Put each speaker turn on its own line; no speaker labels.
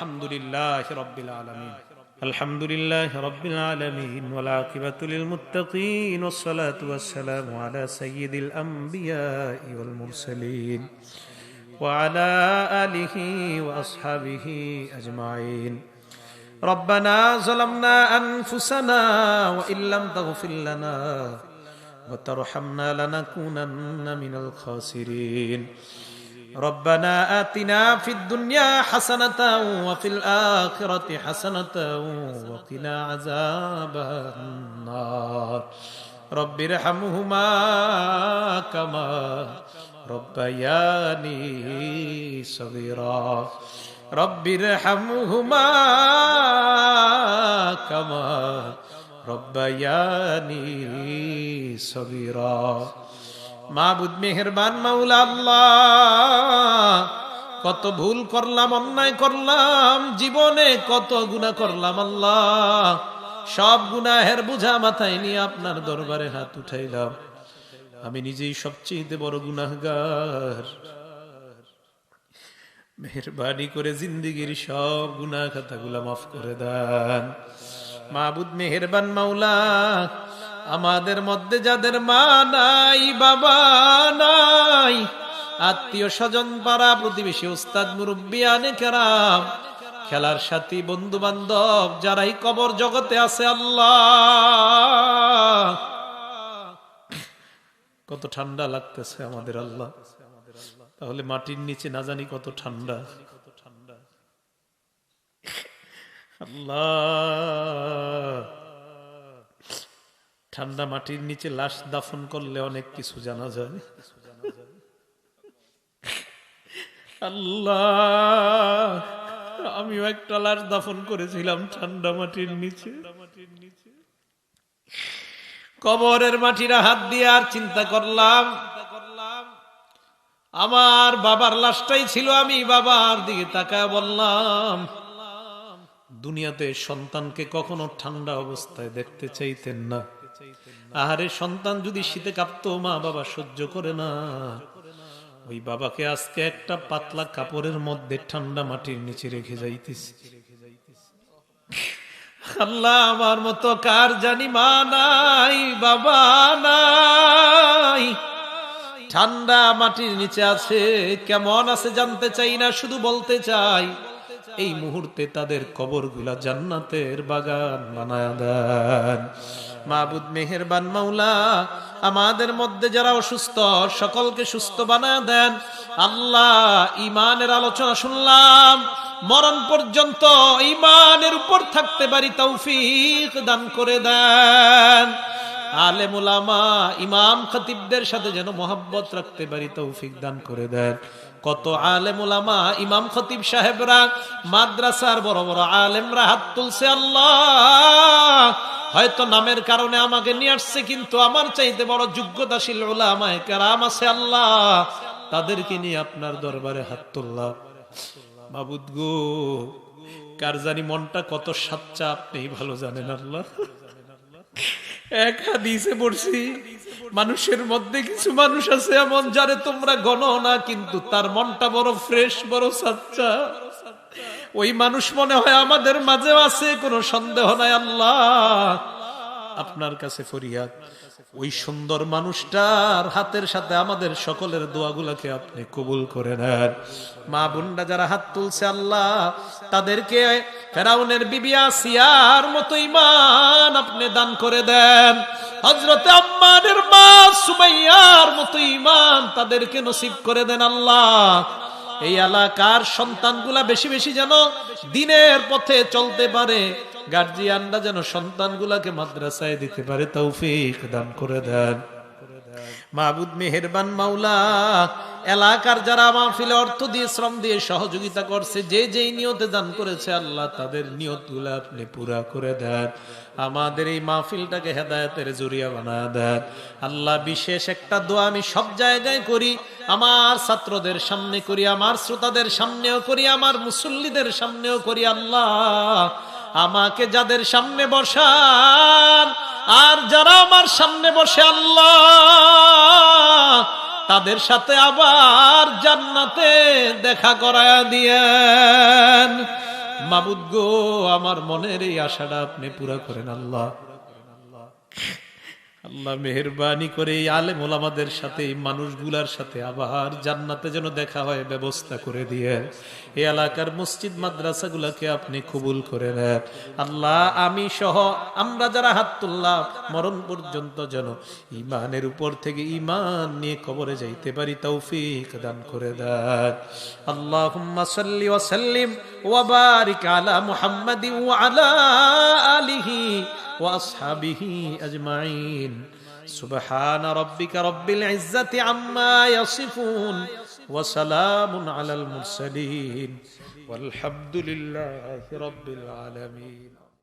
আলহামদুলিল্লাহি রাব্বিল আলামিন। আলহামদুলিল্লাহি রাব্বিল আলামিন ওয়াল আকিবাতু লিল মুত্তাকিন ওয়াস সালাতু ওয়াস সালামু আলা সাইয়্যিদিল আমবিয়াই ওয়াল মুরসালিন ওয়া আলা আলিহি ওয়া আসহাবিহি আজমাইন। রব্বানা যালামনা আনফুসানা ওয়া ইল্লাম তাগফির লানা ওয়া তারহামনা লানাকুনান্না মিনাল খাসিরিন। ربنا آتنا في الدنيا حسنة وفي الآخرة حسنة وقنا عذاب النار رب ارحمهما كما ربياني صغيرا رب ارحمهما كما ربياني صغيرا। মাবুদ মেহেরবান মাওলা আল্লাহ, কত ভুল করলাম, অন্যায় করলাম, জীবনে কত গুনাহ করলাম আল্লাহ। সব গুনাহের বোঝা মাথায় নিয়ে আপনার দরবারে হাত উঠাইলাম। আমি নিজেই সবচেয়ে বড় গুনাহগার। মেহেরবানি করে জিন্দেগীর সব গুনাহ খাতাগুলা মাফ করে দেন। মাবুদ মেহেরবান মাওলা, আমাদের মধ্যে যাদের মা নাই, বাবা নাই, আত্মীয় স্বজন, পাড়া প্রতিবেশী, উস্তাদ মুরব্বিয়ানে কেরাম, খেলার সাথী, বন্ধু বান্ধব যারাই কবর জগতে আছে আল্লাহ, কত ঠান্ডা লাগতেছে আমাদের আল্লাহ। তাহলে মাটির নিচে না জানি কত ঠান্ডা আল্লাহ। ঠান্ডা মাটির নিচে লাশ দাফন করলে অনেক কিছু জানা যায় আল্লাহ। আমিও একটা লাশ দাফন করেছিলাম ঠান্ডা মাটির নিচে। কবরের মাটিরা হাত দিয়ে আর চিন্তা করলাম, আমার বাবার লাশটাই ছিল। আমি বাবার দিকে তাকায় বললাম, দুনিয়াতে সন্তানকে কখনো ঠান্ডা অবস্থায় দেখতে চাইতেন না। আহারে, সন্তান যদি শীতে কাঁপতো, মা বাবা সহ্য করে না। ওই বাবাকে আজকে একটা পাতলা কাপড়ের মধ্যে ঠান্ডা মাটির নিচে রেখে যাইতেছি। আল্লাহ, আমার মতো কার জানি মা নাই, বাবা নাই, ঠান্ডা মাটির নিচে আছে। কেমন আছে জানতে চাই না, শুধু বলতে চাই এই মুহূর্তে তাদের কবরগুলা জান্নাতের বাগান বানায়া দেন। মাবুদ মেহেরবান মাওলা, আমাদের মধ্যে যারা অসুস্থ সকলকে সুস্থ বানায়া দেন আল্লাহ। ইমানের আলোচনা শুনলাম, মরণ পর্যন্ত ইমানের উপর থাকতে পারি তৌফিক দান করে দেন। আলেম উলামা, ইমাম খতিবদের সাথে যেন মোহাব্বত রাখতে পারি তৌফিক দান করে দেন। কত আলেম উলামা, ইমাম খতিব সাহেবরা, মাদ্রাসার বড় বড় আলেমরা হাত তুলছে আল্লাহ। হয়তো নামের কারণে আমাকে নিয়ে আসছে, কিন্তু আমার চাইতে বড় যোগ্যতাশীল উলামায়ে কেরাম আছে আল্লাহ। তাদেরকে নিয়ে আপনার দরবারে হাত তুললাম। মাবুদ গো, কার জানি মনটা কত সাচ্চা আপনি ভালো জানেন আল্লাহ। এক হাদিসে পড়ছি, মানুষের মধ্যে কিছু মানুষ আছে এমন যারে তোমরা গণো না, কিন্তু তার মনটা বড় ফ্রেশ, বড় সাচ্চা। ওই মানুষ মনে হয় আমাদের মাঝে আছে, কোনো সন্দেহ নাই আল্লাহ। আপনার কাছে ফরিয়াদ, ওই সুন্দর মানুষটার হাতের সাথে আমাদের সকলের দোয়াগুলোকে আপনি কবুল করে নেন। মা বোনরা যারা হাত তুলছে আল্লাহ, তাদেরকে ফেরাউনের বিবি আসিয়ার মতো ঈমান আপনি দান করে দেন। হযরত আম্মারের মা সুমাইয়ার মতো ঈমান তাদেরকে নসিব করে দেন আল্লাহ। এই এলাকার সন্তানগুলা বেশি বেশি যেন দ্বীনের পথে চলতে পারে, গার্জিয়ানরা যেন সন্তানগুলাকে মাদ্রাসায় দিতে পারে তৌফিক দান করে দেন। মাবুদ মেহেরবান মাওলা, এলাকার যারা মাহফিলে অর্থ দিয়ে, শ্রম দিয়ে সহযোগিতা করছে, যে যেই নিয়তে দান করেছে আল্লাহ, তাদের নিয়তগুলো আপনি পুরা করে দেন। আমাদের এই মাহফিলটাকে হেদায়েতের জরিয়া বানায় দেন আল্লাহ। বিশেষ একটা দোয়া আমি সব জায়গায় করি, আমার ছাত্রদের সামনে করি, আমার শ্রোতাদের সামনেও করি, আমার মুসল্লিদের সামনেও করি আল্লাহ। আমাকে যাদের সামনে বসান আর যারা আমার সামনে বসে আল্লাহ, তাদের সাথে আবার জান্নাতে দেখা করায়া দিয়েন। মাবুদ গো, আমার মনের এই আশাটা আপনি পুরা করেন আল্লাহ। আল্লাহ মেহেরবানি করে এই আলেম ওলামাদের সাথে, এই মানুষগুলার সাথে আবার জান্নাতে যেন দেখা হয় ব্যবস্থা করে দিয়ে। এই এলাকার মসজিদ মাদ্রাসাগুলোকে আপনি কবুল করে নেন আল্লাহ। আমি সহ আমরা যারা হাত তুললাম, মরণ পর্যন্ত যেন ইমানের উপর থেকে ইমান নিয়ে কবরে যাইতে পারি, তৌফিক দান করে দেন। আল্লাহুম্মা সাল্লি ওয়া সাল্লিম ওয়া বারিক আলা মুহাম্মাদিন ওয়া আলা আলিহি وأصحابه أجمعين سبحان ربك رب العزة عما يصفون وسلام على المرسلين والحمد لله رب العالمين.